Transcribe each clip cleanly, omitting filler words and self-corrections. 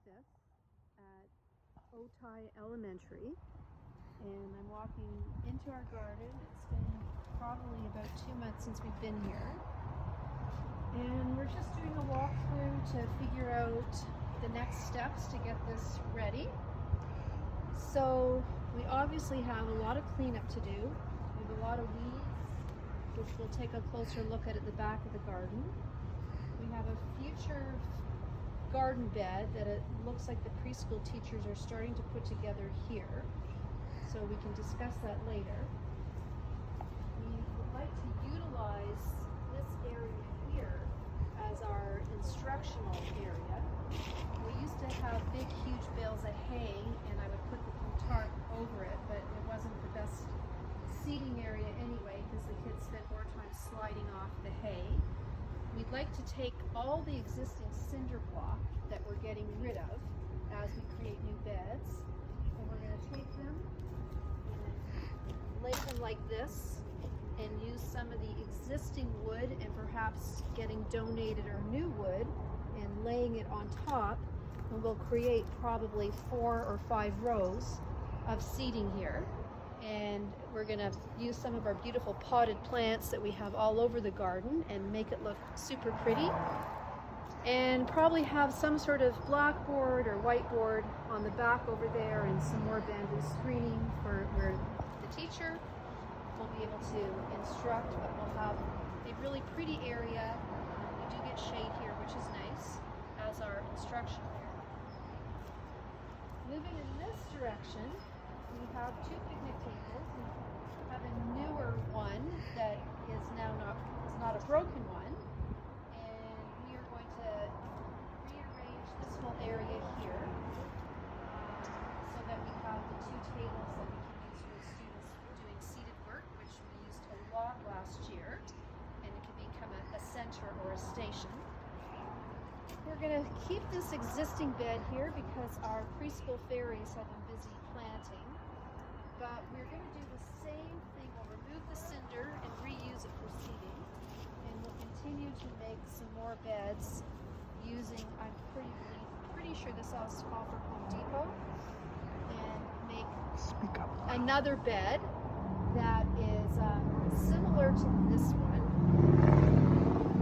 5th at Otay Elementary, and I'm walking into our garden. It's been probably about 2 months since we've been here, and we're just doing a walkthrough to figure out the next steps to get this ready. So we obviously have a lot of cleanup to do. We have a lot of weeds, which we'll take a closer look at the back of the garden. We have a future garden bed that it looks like the preschool teachers are starting to put together here, so we can discuss that later. We would like to utilize this area here as our instructional area. We used to have big, huge bales of hay, and I would put the tarp over it, but it wasn't the best seating area anyway, because the kids spent more time sliding off the hay. We'd like to take all the existing cinder block that we're getting rid of as we create new beds, and we're going to take them and lay them like this and use some of the existing wood and perhaps getting donated or new wood and laying it on top, and we'll create probably 4 or 5 rows of seating here. And we're going to use some of our beautiful potted plants that we have all over the garden and make it look super pretty, and probably have some sort of blackboard or whiteboard on the back over there, and some more bamboo screening for where the teacher will be able to instruct, but we'll have a really pretty area. We do get shade here, which is nice, as our instruction area. Moving in this direction, we have 2 picnic tables. We have a newer one that is not a broken one, and we are going to rearrange this whole area here so that we have the 2 tables that we can use for students doing seated work, which we used a lot last year, and it can become a center or a station. We're going to keep this existing bed here because our preschool fairies have been busy planting. But we're going to do the same thing. We'll remove the cinder and reuse it for seating, and we'll continue to make some more beds using, I'm pretty sure this all is all from Home Depot, and make another bed that is similar to this one.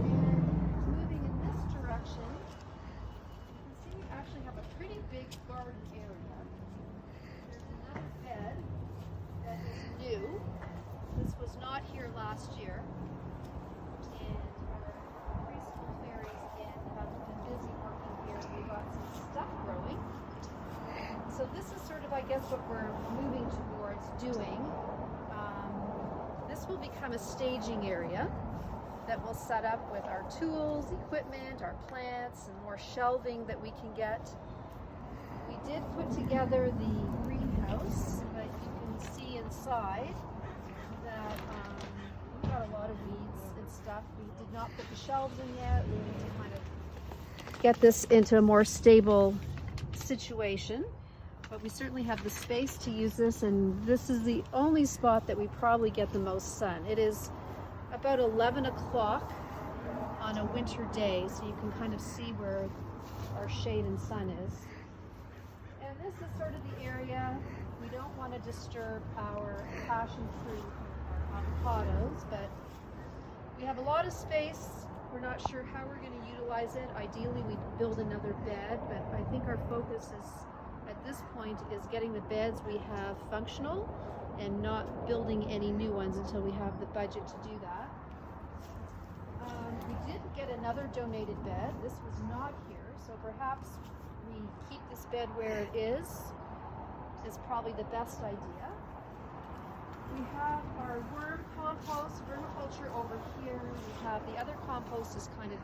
And moving in this direction, you can see we actually have a pretty big garden area. There's another bed that is new. This was not here last year, and our preschool fairies again have been busy working here. We got some stuff growing. So this is sort of, I guess, what we're moving towards doing. This will become a staging area that we'll set up with our tools, equipment, our plants, and more shelving that we can get. We did put together the greenhouse, but you can see inside that we've got a lot of weeds and stuff. We did not put the shelves in yet. We need to kind of get this into a more stable situation, but we certainly have the space to use this, and this is the only spot that we probably get the most sun. It is about 11 o'clock on a winter day, so you can kind of see where our shade and sun is. And this is sort of the area. We don't want to disturb our passion fruit, our avocados, but we have a lot of space. We're not sure how we're going to utilize it. Ideally, we'd build another bed, but I think our focus is, at this point, is getting the beds we have functional and not building any new ones until we have the budget to do that. We did get another donated bed. This was not here, so perhaps we keep this bed where it is probably the best idea. We have our worm compost, vermiculture over here. We have the other compost is kind of,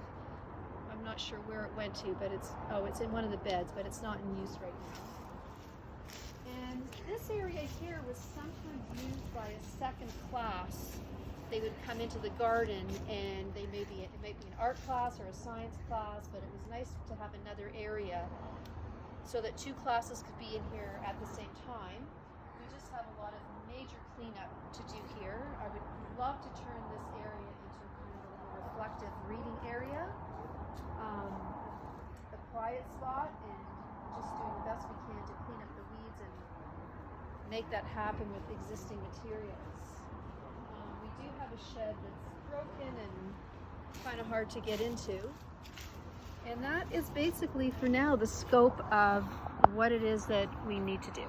I'm not sure where it went to, but it's in one of the beds, but it's not in use right now. And this area here was sometimes used by a second class. They would come into the garden, and it may be an art class or a science class, but it was nice to have another area so that 2 classes could be in here at the same time. We just have a lot of major cleanup to do here. I would love to turn this area into kind of a more reflective reading area, a quiet spot, and make that happen with existing materials. We do have a shed that's broken and kind of hard to get into. And that is basically for now the scope of what it is that we need to do.